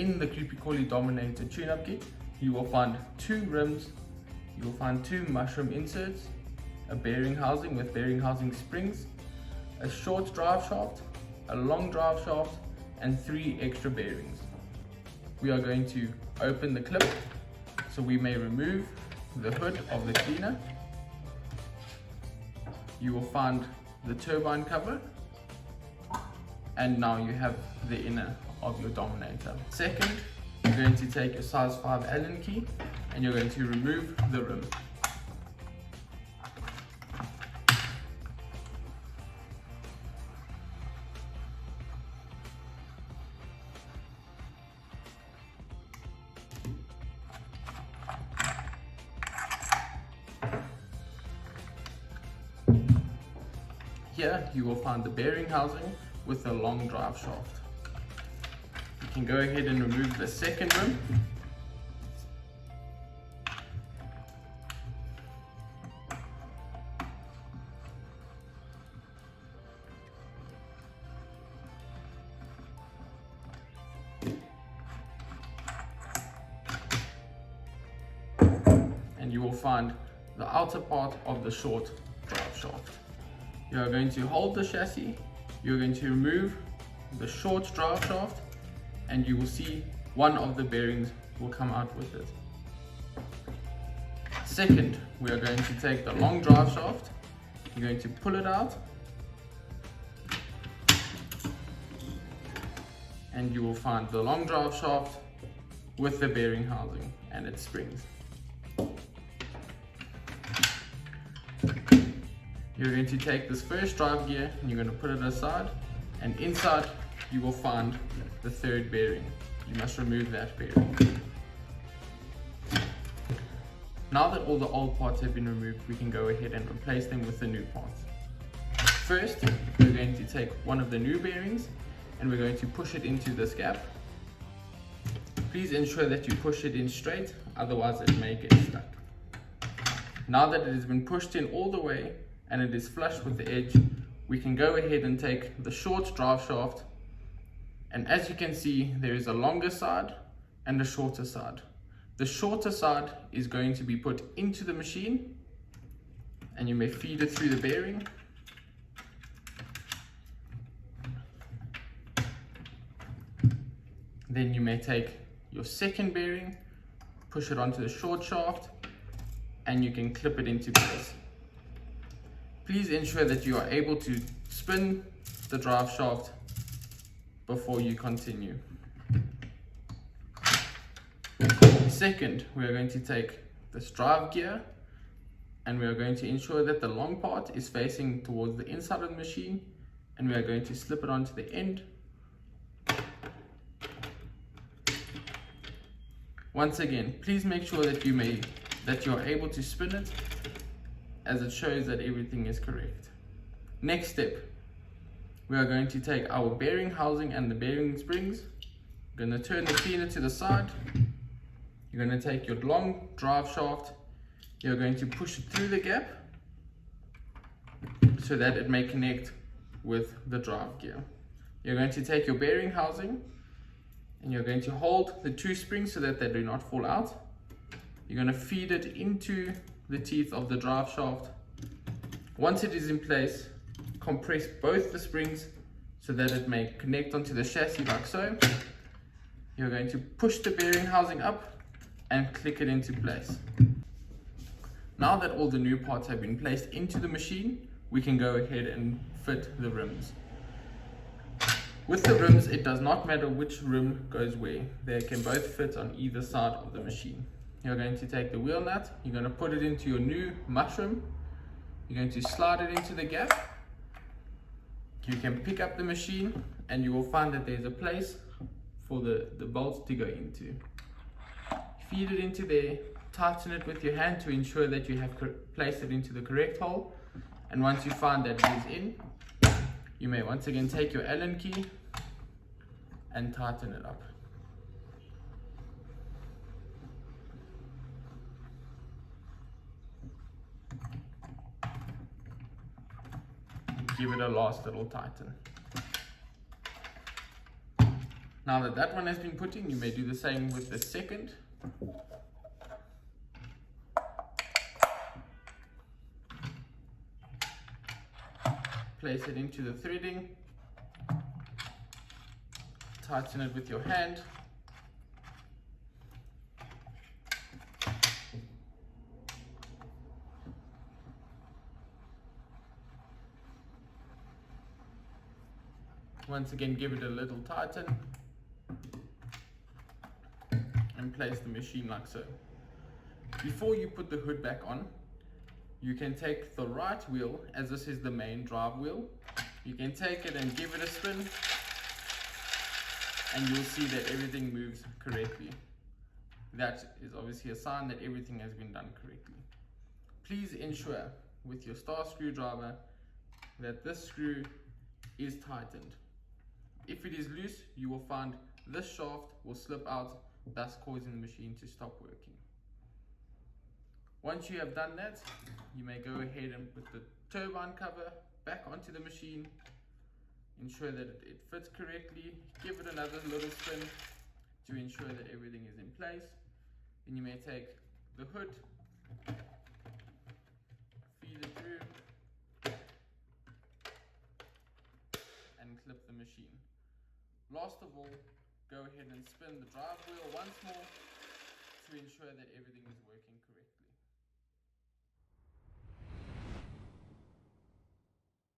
in the Kreepy Krauly Dominator Tune-Up Kit, you will find 2 rims, you will find 2 mushroom inserts, a bearing housing with bearing housing springs, a short drive shaft, a long drive shaft, and 3 extra bearings. We are going to open the clip so we may remove the hood of the cleaner. You will find the turbine cover, and now you have the inner of your Dominator. Second, you're going to take a size 5 Allen key and you're going to remove the rim. Here you will find the bearing housing with the long drive shaft. You can go ahead and remove the second rim. And you will find the outer part of the short drive shaft. You are going to hold the chassis, you're going to remove the short drive shaft, and you will see one of the bearings will come out with it. Second, we are going to take the long drive shaft, you're going to pull it out, and you will find the long drive shaft with the bearing housing and its springs. You're going to take this first drive gear and you're going to put it aside, and inside you will find the third bearing. You must remove that bearing. Now that all the old parts have been removed, we can go ahead and replace them with the new parts. First, we're going to take one of the new bearings and we're going to push it into this gap. Please ensure that you push it in straight, otherwise it may get stuck. Now that it has been pushed in all the way and it is flush with the edge, we can go ahead and take the short drive shaft, and as you can see, there is a longer side and a shorter side. The shorter side is going to be put into the machine, and you may feed it through the bearing. Then you may take your second bearing, push it onto the short shaft, and you can clip it into place. Please ensure that you are able to spin the drive shaft before you continue. Second, we are going to take this drive gear and we are going to ensure that the long part is facing towards the inside of the machine, and we are going to slip it onto the end. Once again, please make sure that you are able to spin it, as it shows that everything is correct. Next step, we are going to take our bearing housing and the bearing springs. We're going to turn the cleaner to the side. You're going to take your long drive shaft. You're going to push it through the gap so that it may connect with the drive gear. You're going to take your bearing housing and you're going to hold the 2 springs so that they do not fall out. You're going to feed it into the teeth of the drive shaft. Once it is in place, compress both the springs so that it may connect onto the chassis like so. You're going to push the bearing housing up and click it into place. Now that all the new parts have been placed into the machine, we can go ahead and fit the rims. With the rims, it does not matter which rim goes where. They can both fit on either side of the machine. You're going to take the wheel nut, you're going to put it into your new mushroom, you're going to slide it into the gap. You can pick up the machine and you will find that there's a place for the bolts to go into. Feed it into there, tighten it with your hand to ensure that you have placed it into the correct hole, and once you find that it is in, you may once again take your Allen key and tighten it up. Give it a last little tighten. Now that that one has been put in, you may do the same with the second. Place it into the threading. Tighten it with your hand. Once again, give it a little tighten and place the machine like so. Before you put the hood back on, you can take the right wheel, as this is the main drive wheel, you can take it and give it a spin, and you'll see that everything moves correctly. That is obviously a sign that everything has been done correctly. Please ensure with your star screwdriver that this screw is tightened. If it is loose, you will find this shaft will slip out, thus causing the machine to stop working. Once you have done that, you may go ahead and put the turbine cover back onto the machine. Ensure that it fits correctly. Give it another little spin to ensure that everything is in place. Then you may take the hood, feed it through, and clip the machine. Last of all, go ahead and spin the drive wheel once more to ensure that everything is working correctly.